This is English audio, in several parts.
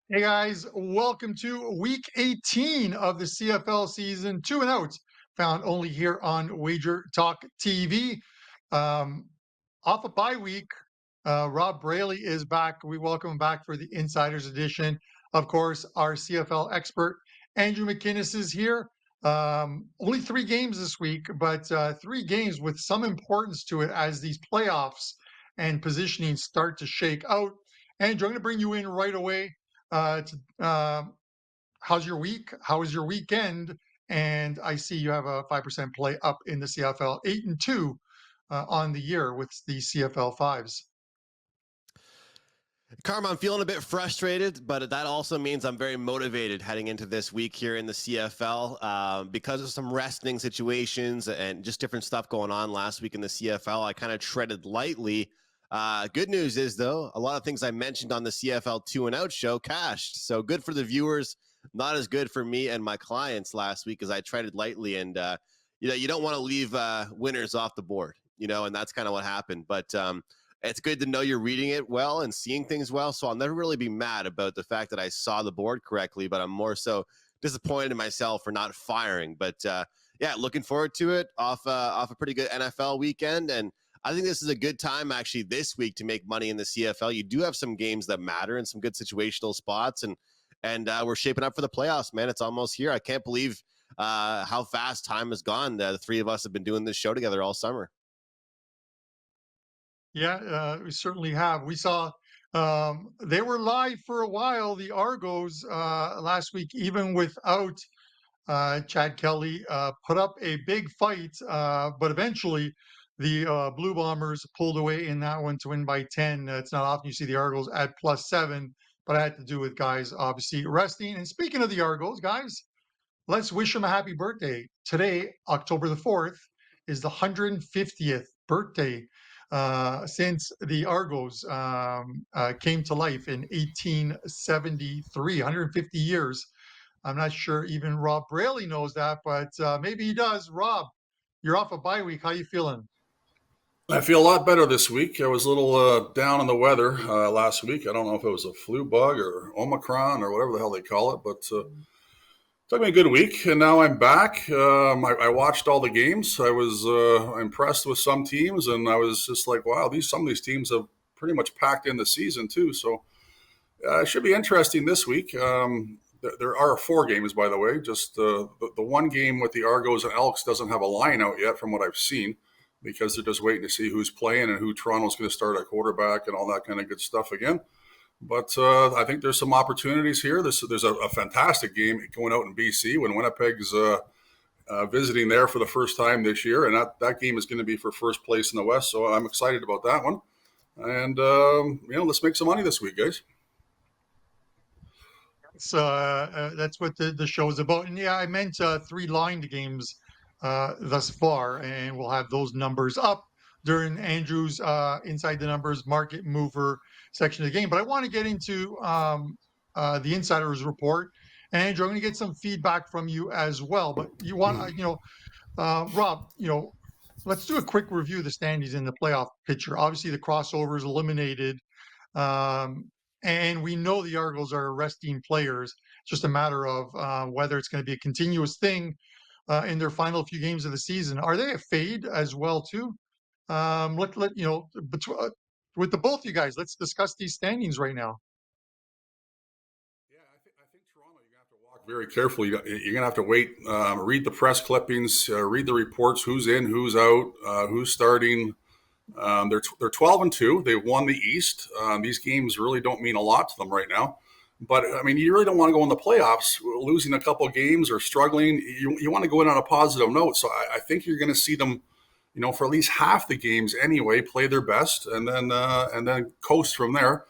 Hey guys, welcome to week 18 of the CFL season. Two and out, found only here on WagerTalk TV. Um, Off a bye week, Rob Braley is back. We welcome him back for the Insiders Edition. Of course, our CFL expert, Andrew McInnis, is here. Only three games this week, but three games with some importance to it as these playoffs and positioning start to shake out. Andrew, I'm going to bring you in right away. How's your week? How was your weekend? And I see you have a 5% play up in the CFL, 8-2 on the year with the CFL fives. Carmine, I'm feeling a bit frustrated, but that also means I'm very motivated heading into this week here in the CFL because of some resting situations and just different stuff going on last week in the CFL. I kind of treaded lightly. Good news is, though, a lot of things I mentioned on the CFL 2 and Out show cashed. So good for the viewers, not as good for me and my clients last week as I treaded lightly. And, you don't want to leave winners off the board, and that's kind of what happened. But it's good to know you're reading it well and seeing things well. So I'll never really be mad about the fact that I saw the board correctly, but I'm more so disappointed in myself for not firing. But yeah, looking forward to it off a pretty good NFL weekend. And I think this is a good time actually this week to make money in the CFL. You do have some games that matter and some good situational spots. And we're shaping up for the playoffs, man. It's almost here. I can't believe how fast time has gone. The three of us have been doing this show together all summer. Yeah, we certainly have. We saw they were live for a while, the Argos, last week, even without Chad Kelly, put up a big fight, but eventually the Blue Bombers pulled away in that one to win by 10. It's not often you see the Argos at +7, but it had to do with guys obviously resting. And speaking of the Argos, guys, let's wish them a happy birthday. Today, October the 4th, is the 150th birthday since the Argos came to life in 1873, 150 years. I'm not sure even Rob Braley knows that, but maybe he does. Rob, you're off a bye week. How you feeling? I feel a lot better this week. I was a little down in the weather last week. I don't know if it was a flu bug or Omicron or whatever the hell they call it, but took me a good week, and now I'm back. I watched all the games. I was impressed with some teams, and I was just like, wow, some of these teams have pretty much packed in the season too. So it should be interesting this week. There are four games, by the way. Just the one game with the Argos and Elks doesn't have a line out yet from what I've seen, because they're just waiting to see who's playing and who Toronto's going to start at quarterback and all that kind of good stuff again. But I think there's some opportunities here. There's a fantastic game going out in BC when Winnipeg's visiting there for the first time this year, and that game is going to be for first place in the West. So I'm excited about that one. And let's make some money this week, guys. So that's what the show is about. And yeah, I meant three lined games thus far, and we'll have those numbers up during Andrew's Inside the Numbers Market Mover section of the game. But I want to get into the Insiders Report. And Andrew, I'm going to get some feedback from you as well. But you want, Rob, let's do a quick review of the standings in the playoff picture. Obviously, the crossover is eliminated. And we know the Argos are resting players. It's just a matter of whether it's going to be a continuous thing in their final few games of the season. Are they a fade as well too? With the both you guys, let's discuss these standings right now. Yeah, I think Toronto, you're going to have to walk very carefully. You're going to have to wait, read the press clippings, read the reports, who's in, who's out, who's starting. They're 12-2. They've won the East. These games really don't mean a lot to them right now. But I mean, you really don't want to go in the playoffs losing a couple of games or struggling. You want to go in on a positive note. So I think you're going to see them, for at least half the games anyway, play their best and then coast from there.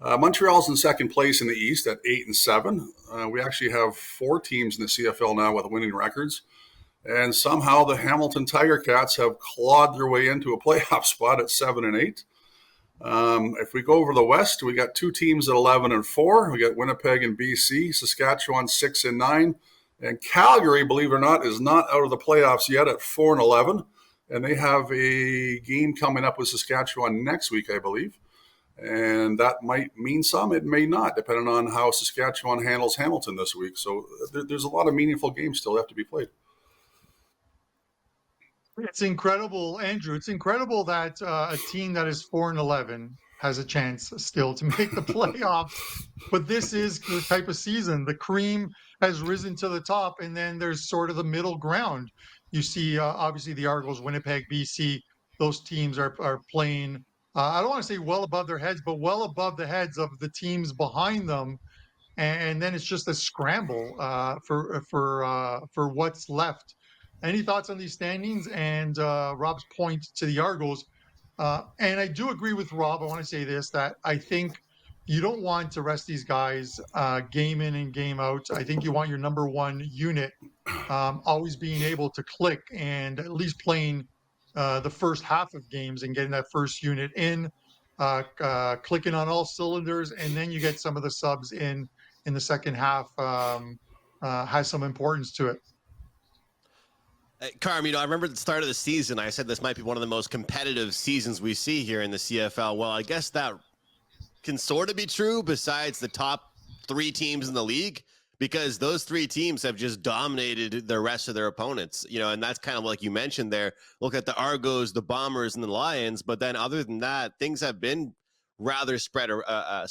Montreal's in second place in the East at 8-7. We actually have four teams in the CFL now with winning records. And somehow the Hamilton Tiger Cats have clawed their way into a playoff spot at 7-8. If we go over the West, we got two teams at 11-4. We got Winnipeg and BC, Saskatchewan 6-9, and Calgary, believe it or not, is not out of the playoffs yet at 4-11. And they have a game coming up with Saskatchewan next week, I believe. And that might mean some, it may not, depending on how Saskatchewan handles Hamilton this week. So there's a lot of meaningful games still have to be played. It's incredible, Andrew. It's incredible that a team that is 4-11 has a chance still to make the playoffs. But this is the type of season. The cream has risen to the top, and then there's sort of the middle ground. You see, obviously, the Argos, Winnipeg, BC, those teams are playing, I don't want to say well above their heads, but well above the heads of the teams behind them. And then it's just a scramble for what's left. Any thoughts on these standings and Rob's point to the Argos? And I do agree with Rob. I want to say this, that I think you don't want to rest these guys game in and game out. I think you want your number one unit always being able to click and at least playing the first half of games and getting that first unit in, clicking on all cylinders, and then you get some of the subs in the second half has some importance to it. Carm, I remember at the start of the season, I said this might be one of the most competitive seasons we see here in the CFL. Well, I guess that can sort of be true besides the top 3 teams in the league, because those 3 teams have just dominated the rest of their opponents, and that's kind of like you mentioned there. Look at the Argos, the Bombers, and the Lions. But then other than that, things have been rather spread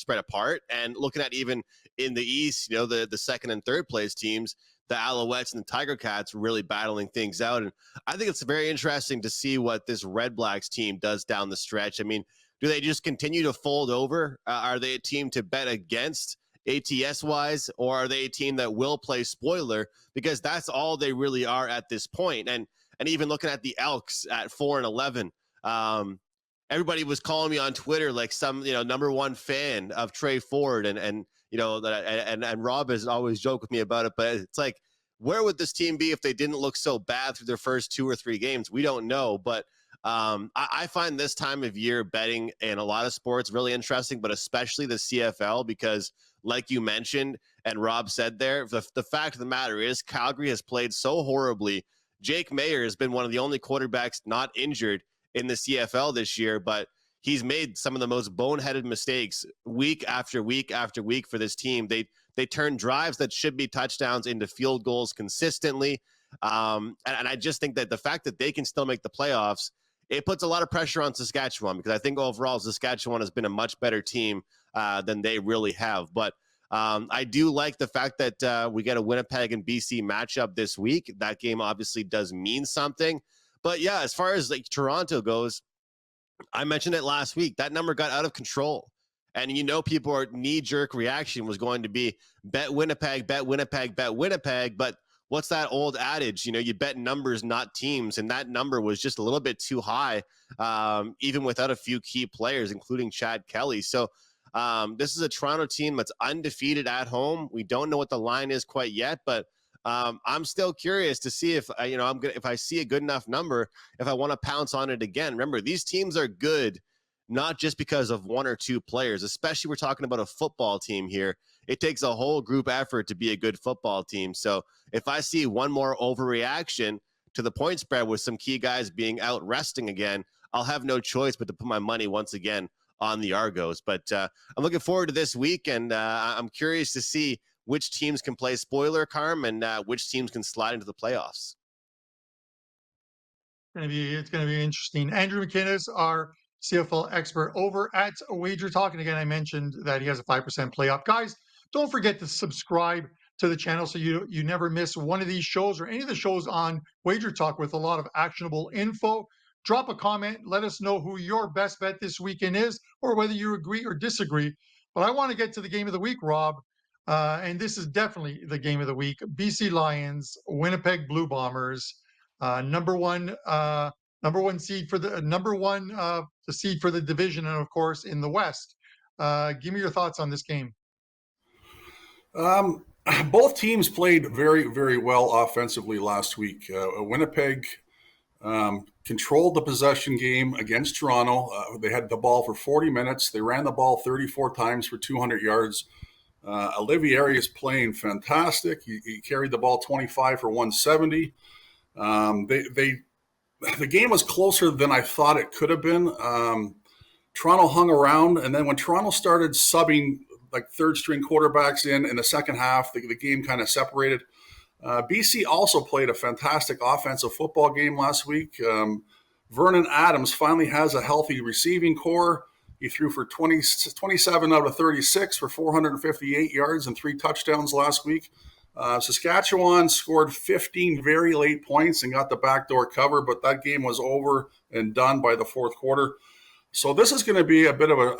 apart. And looking at even in the East, the second and third place teams, the Alouettes and the Tiger Cats really battling things out. And I think it's very interesting to see what this Redblacks team does down the stretch. I mean, do they just continue to fold over? Are they a team to bet against ATS-wise, or are they a team that will play spoiler? Because that's all they really are at this point. And even looking at the Elks at 4-11, everybody was calling me on Twitter like some number one fan of Trey Ford, and Rob has always joked with me about it, but it's like, where would this team be if they didn't look so bad through their first 2 or 3 games? We don't know, but I find this time of year betting in a lot of sports really interesting, but especially the CFL, because like you mentioned and Rob said there, the fact of the matter is Calgary has played so horribly. Jake Mayer has been one of the only quarterbacks not injured in the CFL this year, but he's made some of the most boneheaded mistakes week after week after week for this team. They turn drives that should be touchdowns into field goals consistently. And I just think that the fact that they can still make the playoffs, it puts a lot of pressure on Saskatchewan, because I think overall Saskatchewan has been a much better team than they really have. But I do like the fact that we get a Winnipeg and BC matchup this week. That game obviously does mean something. But yeah, as far as like Toronto goes, I mentioned it last week. That number got out of control. And people are knee-jerk reaction was going to be bet Winnipeg, bet Winnipeg, bet Winnipeg. But what's that old adage? You bet numbers, not teams. And that number was just a little bit too high, even without a few key players, including Chad Kelly. So this is a Toronto team that's undefeated at home. We don't know what the line is quite yet, but I'm still curious to see if if I see a good enough number, if I want to pounce on it again. Remember, these teams are good not just because of 1 or 2 players, especially we're talking about a football team here. It takes a whole group effort to be a good football team. So if I see one more overreaction to the point spread with some key guys being out resting again, I'll have no choice but to put my money once again on the Argos. But I'm looking forward to this week, and I'm curious to see which teams can play spoiler, Carm, and which teams can slide into the playoffs. It's going to be interesting. Andrew McInnis, our CFL expert over at WagerTalk. And again, I mentioned that he has a 5% play up. Guys, don't forget to subscribe to the channel so you never miss one of these shows or any of the shows on WagerTalk with a lot of actionable info. Drop a comment. Let us know who your best bet this weekend is, or whether you agree or disagree. But I want to get to the game of the week, Rob. And this is definitely the game of the week. BC Lions, Winnipeg Blue Bombers, number one seed for the seed for the division, and of course in the West. Give me your thoughts on this game. Both teams played very, very well offensively last week. Winnipeg controlled the possession game against Toronto. They had the ball for 40 minutes. They ran the ball 34 times for 200 yards. Olivieri is playing fantastic. He carried the ball 25 for 170. The game was closer than I thought it could have been. Toronto hung around, and then when Toronto started subbing like third-string quarterbacks in the second half, the game kind of separated. BC also played a fantastic offensive football game last week. Vernon Adams finally has a healthy receiving core. He threw for 27 out of 36 for 458 yards and 3 touchdowns last week. Saskatchewan scored 15 very late points and got the backdoor cover, but that game was over and done by the fourth quarter. So this is going to be a bit of a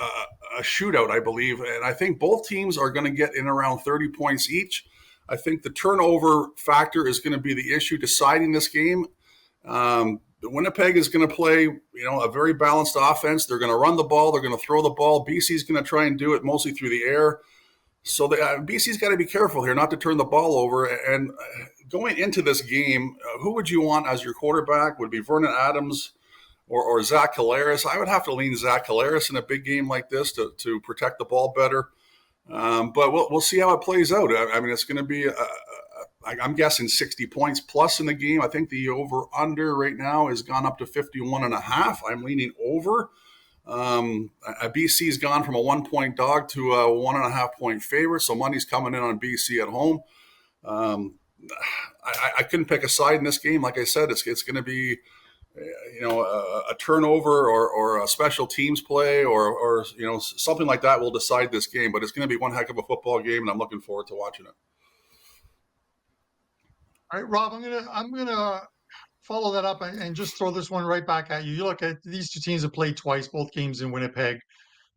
shootout, I believe. And I think both teams are going to get in around 30 points each. I think the turnover factor is going to be the issue deciding this game. Winnipeg is going to play, a very balanced offense. They're going to run the ball. They're going to throw the ball. BC is going to try and do it mostly through the air. So BC's got to be careful here not to turn the ball over. And going into this game, who would you want as your quarterback? Would it be Vernon Adams or Zach Collaros? I would have to lean Zach Collaros in a big game like this to protect the ball better. But we'll see how it plays out. I mean, it's going to be, I'm guessing 60 points plus in the game. I think the over-under right now has gone up to 51.5. I'm leaning over. BC's gone from a 1-point dog to a 1.5-point favorite, so money's coming in on BC at home. I couldn't pick a side in this game. Like I said, it's going to be a turnover or a special teams play or something like that will decide this game. But it's going to be one heck of a football game, and I'm looking forward to watching it. All right, Rob, I'm gonna follow that up and just throw this one right back at you. You look at these two teams have played twice, both games in Winnipeg.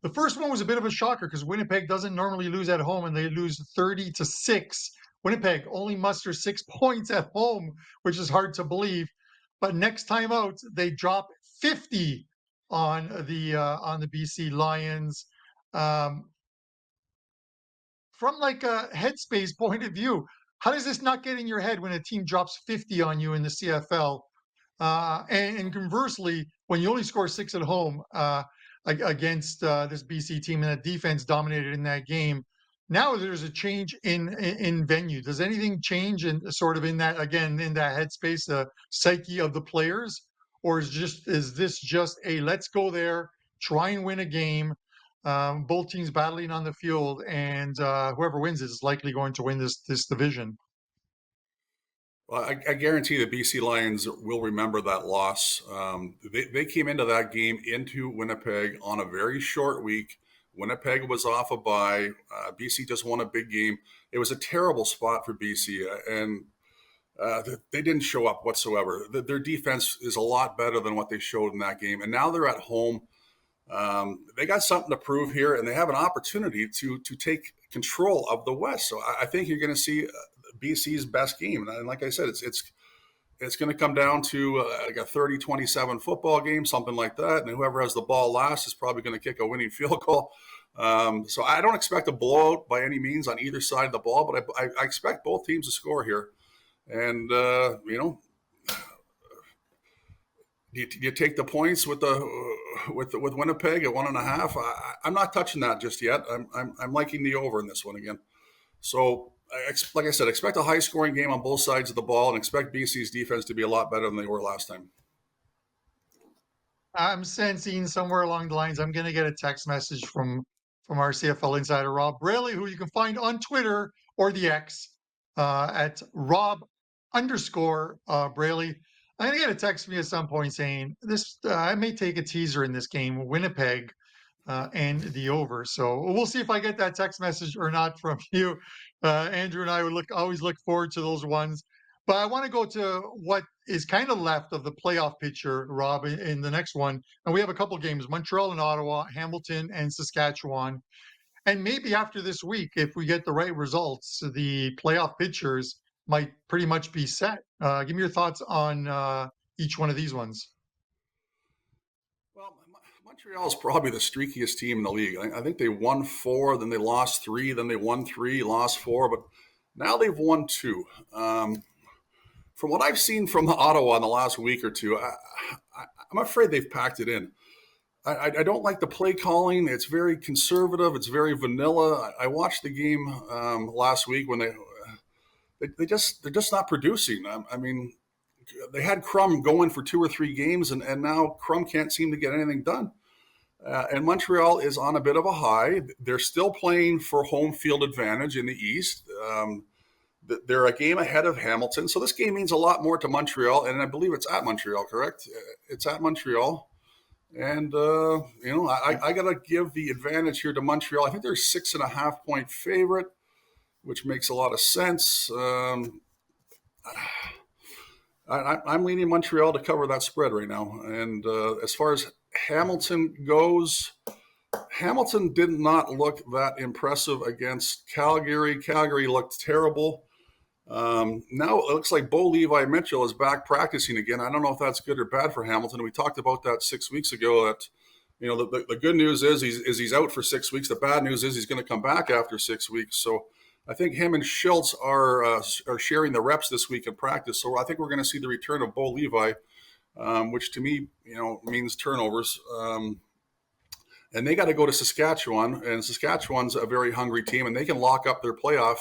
The first one was a bit of a shocker because Winnipeg doesn't normally lose at home, and they lose 30-6. Winnipeg only musters 6 points at home, which is hard to believe. But next time out, they drop 50 on the BC Lions. From like a headspace point of view, how does this not get in your head when a team drops 50 on you in the CFL? And conversely, when you only score 6 at home against this BC team and the defense dominated in that game, now there's a change in venue. Does anything change in sort of in that headspace, the psyche of the players, or is this just a let's go there, try and win a game? Both teams battling on the field, and whoever wins is likely going to win this division. Well, I guarantee the BC Lions will remember that loss. They came into that game into Winnipeg on a very short week. Winnipeg was off a bye. BC just won a big game. It was a terrible spot for BC, and they didn't show up whatsoever. Their defense is a lot better than what they showed in that game, and now they're at home. They got something to prove here, and they have an opportunity to take control of the West. So I think you're going to see BC's best game. And like I said, it's going to come down to like a 30-27 football game, something like that. And whoever has the ball last is probably going to kick a winning field goal. So I don't expect a blowout by any means on either side of the ball, but I expect both teams to score here. And, you take the points with Winnipeg at 1.5. I'm not touching that just yet. I'm liking the over in this one again. So, like I said, expect a high-scoring game on both sides of the ball, and expect BC's defense to be a lot better than they were last time. I'm sensing somewhere along the lines I'm going to get a text message from our CFL insider Rob Braley, who you can find on Twitter or the X at Rob_Braley. I'm going to get a text from me at some point saying this. I may take a teaser in this game, Winnipeg and the over. So we'll see if I get that text message or not from you. Andrew and I would always look forward to those ones. But I want to go to what is kind of left of the playoff picture, Rob, in the next one. And we have a couple games, Montreal and Ottawa, Hamilton and Saskatchewan. And maybe after this week, if we get the right results, the playoff pictures might pretty much be set. Give me your thoughts on each one of these ones. Well, Montreal is probably the streakiest team in the league. I think they won 4, then they lost 3, then they won 3, lost 4, but now they've won 2. From what I've seen from Ottawa in the last week or two, I'm afraid they've packed it in. I don't like the play calling. It's very conservative. It's very vanilla. I watched the game last week when they're just not producing. I mean, they had Crum going for 2 or 3 games, and now Crum can't seem to get anything done. And Montreal is on a bit of a high. They're still playing for home field advantage in the East. They're a game ahead of Hamilton. So this game means a lot more to Montreal. And I believe it's at Montreal, correct? It's at Montreal. And, I got to give the advantage here to Montreal. I think they're 6.5-point favorite, which makes a lot of sense. I'm leaning Montreal to cover that spread right now. And as far as Hamilton goes, Hamilton did not look that impressive against Calgary. Calgary looked terrible. Now it looks like Bo Levi Mitchell is back practicing again. I don't know if that's good or bad for Hamilton. We talked about that 6 weeks ago. That the good news is he's out for 6 weeks. The bad news is he's going to come back after 6 weeks. So I think him and Schultz are sharing the reps this week in practice. So I think we're going to see the return of Bo Levi, which to me means turnovers. And they got to go to Saskatchewan, and Saskatchewan's a very hungry team, and they can lock up their playoff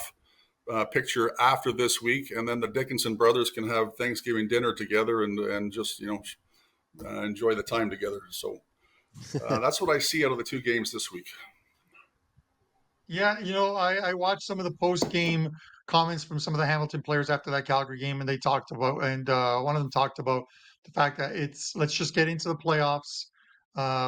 picture after this week, and then the Dickinson brothers can have Thanksgiving dinner together and just enjoy the time together. So that's what I see out of the two games this week. Yeah, I watched some of the post-game comments from some of the Hamilton players after that Calgary game, and they talked about, and one of them talked about the fact that let's just get into the playoffs.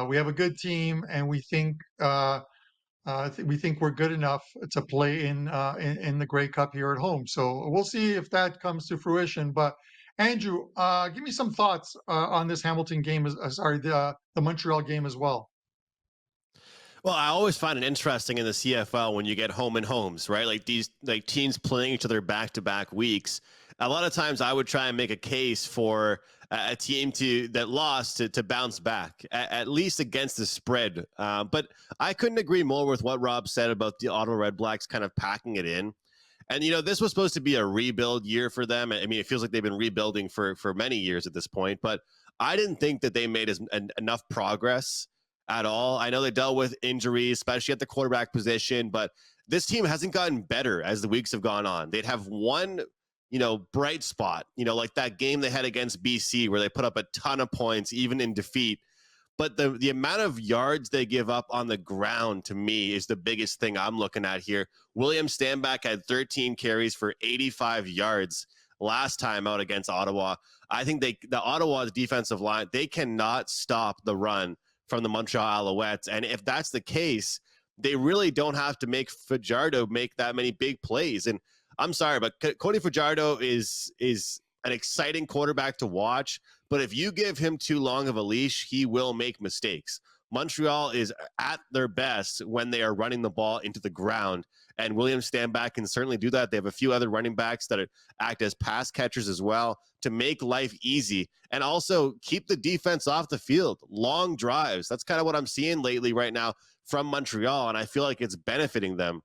We have a good team, and we think we're good enough to play in the Grey Cup here at home. So we'll see if that comes to fruition. But Andrew, give me some thoughts on this Hamilton game. The Montreal game as well. Well, I always find it interesting in the CFL when you get home and homes, right? Like these teams playing each other back-to-back weeks. A lot of times I would try and make a case for a team that lost to bounce back, at least against the spread. But I couldn't agree more with what Rob said about the Ottawa Redblacks kind of packing it in. And, this was supposed to be a rebuild year for them. I mean, it feels like they've been rebuilding for many years at this point, but I didn't think that they made enough progress at all. I know they dealt with injuries, especially at the quarterback position, but this team hasn't gotten better as the weeks have gone on. They'd have one, bright spot, like that game they had against BC where they put up a ton of points, even in defeat. But the amount of yards they give up on the ground, to me, is the biggest thing I'm looking at here. William Stanback had 13 carries for 85 yards last time out against Ottawa. I think the Ottawa's defensive line, they cannot stop the run from the Montreal Alouettes. And if that's the case, they really don't have to make Fajardo make that many big plays. And I'm sorry, but Cody Fajardo is an exciting quarterback to watch. But if you give him too long of a leash, he will make mistakes. Montreal is at their best when they are running the ball into the ground. And William Stanback can certainly do that. They have a few other running backs that act as pass catchers as well to make life easy and also keep the defense off the field. Long drives. That's kind of what I'm seeing lately right now from Montreal, and I feel like it's benefiting them.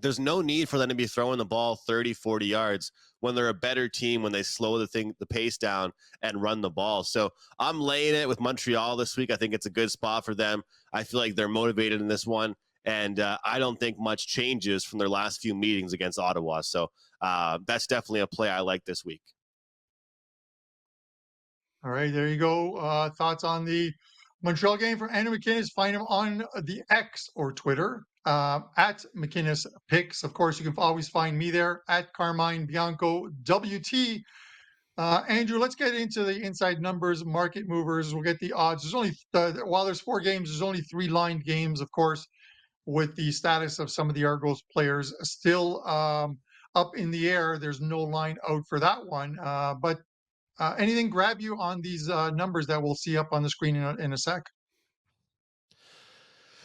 There's no need for them to be throwing the ball 30, 40 yards when they're a better team, when they slow the pace down and run the ball. So I'm laying it with Montreal this week. I think it's a good spot for them. I feel like they're motivated in this one. And I don't think much changes from their last few meetings against Ottawa. So that's definitely a play I like this week. All right, there you go. Thoughts on the Montreal game from Andrew McInnis. Find him on the X or Twitter at McInnis Picks. Of course, you can always find me there at Carmine Bianco WT. Andrew, let's get into the inside numbers, market movers. We'll get the odds. There's only while there's 4 games, there's only 3 lined games, of course, with the status of some of the Argos players still up in the air. There's no line out for that one. But anything grab you on these numbers that we'll see up on the screen in a sec?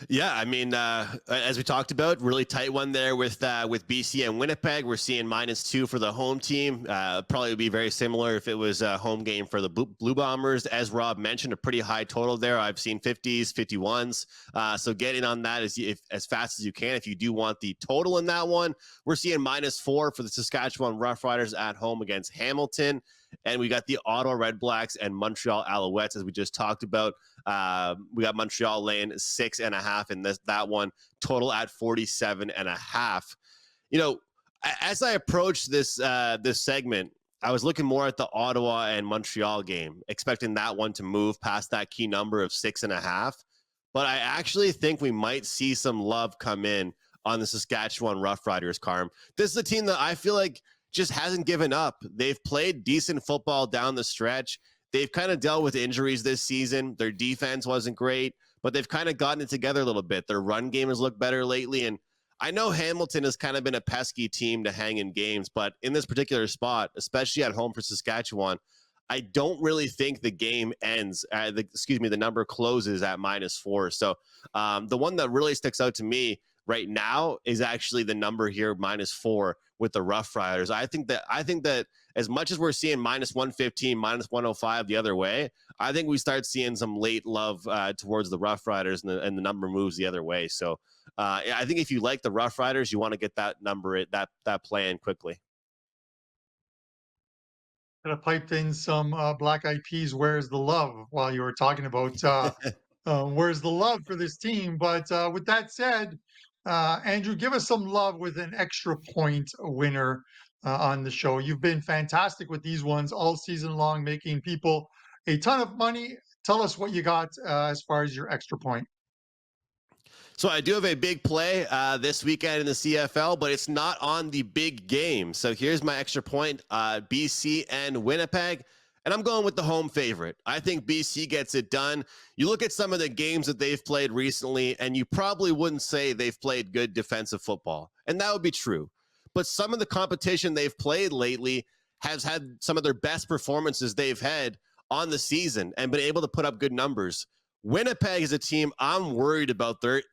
Yeah, I mean, as we talked about, really tight one there with BC and Winnipeg. We're seeing -2 for the home team. Probably would be very similar if it was a home game for the Blue Bombers. As Rob mentioned, a pretty high total there. I've seen 50s, 51s. So getting on that as fast as you can if you do want the total in that one. We're seeing -4 for the Saskatchewan Roughriders at home against Hamilton. And we got the Ottawa Redblacks and Montreal Alouettes, as we just talked about. We got Montreal laying 6.5 in that one, total at 47.5. As I approached this segment, I was looking more at the Ottawa and Montreal game, expecting that one to move past that key number of 6.5. but I actually think we might see some love come in on the Saskatchewan Roughriders, Carm. This is a team that I feel like just hasn't given up. They've played decent football down the stretch. They've kind of dealt with injuries this season. Their defense wasn't great, but they've kind of gotten it together a little bit. Their run game has looked better lately. And I know Hamilton has kind of been a pesky team to hang in games, but in this particular spot, especially at home for Saskatchewan, I don't really think the game ends. The number closes at -4. So the one that really sticks out to me right now is actually the number here -4 with the Rough Riders. I think that as much as we're seeing -115, -105 the other way, I think we start seeing some late love towards the Rough Riders, and the number moves the other way. So I think if you like the Rough Riders, you want to get that number, that play in quickly. Could have piped in some Black Eyed Peas, "Where's the Love," while you were talking about where's the love for this team. But with that said, Andrew, give us some love with an extra point winner on the show. You've been fantastic with these ones all season long, making people a ton of money. Tell us what you got as far as your extra point. So I do have a big play this weekend in the CFL, but it's not on the big game. So here's my extra point, BC and Winnipeg. And I'm going with the home favorite. I think BC gets it done. You look at some of the games that they've played recently, and you probably wouldn't say they've played good defensive football. And that would be true. But some of the competition they've played lately has had some of their best performances they've had on the season and been able to put up good numbers. Winnipeg is a team I'm worried about their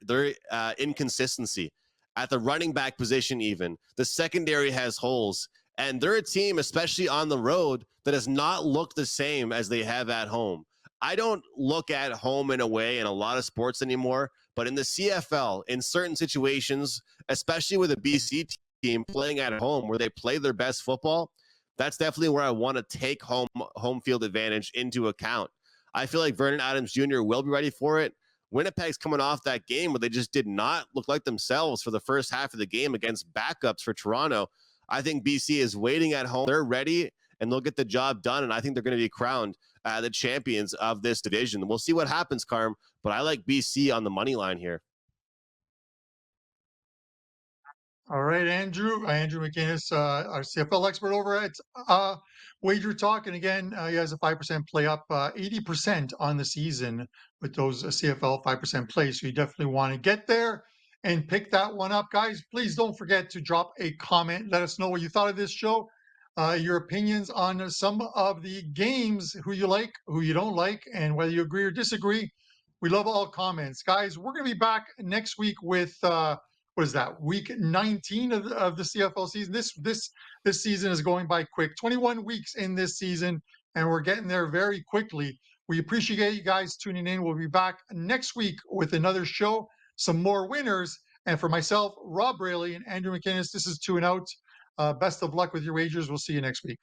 inconsistency at the running back position. Even the secondary has holes, and they're a team, especially on the road, that has not looked the same as they have at home. I don't look at home in a way in a lot of sports anymore, but in the CFL, in certain situations, especially with a BC team playing at home where they play their best football, that's definitely where I want to take home field advantage into account. I feel like Vernon Adams Jr. will be ready for it. Winnipeg's coming off that game where they just did not look like themselves for the first half of the game against backups for Toronto. I think BC is waiting at home. They're ready, and they'll get the job done, and I think they're going to be crowned the champions of this division. We'll see what happens, Carm, but I like BC on the money line here. All right, Andrew. Andrew McInnis, our CFL expert over at WagerTalk. And again, he has a 5% play up, 80% on the season with those CFL 5% plays. So you definitely want to get there and pick that one up. Guys, please don't forget to drop a comment. Let us know what you thought of this show, your opinions on some of the games, who you like, who you don't like, and whether you agree or disagree. We love all comments. Guys, we're going to be back next week with what is that, week 19 of the CFL season. This season is going by quick. 21 weeks in this season, and we're getting there very quickly. We appreciate you guys tuning in. We'll be back next week with another show, some more winners. And for myself, Rob Braley, and Andrew McInnis, this is 2 and Out. Best of luck with your wagers. We'll see you next week.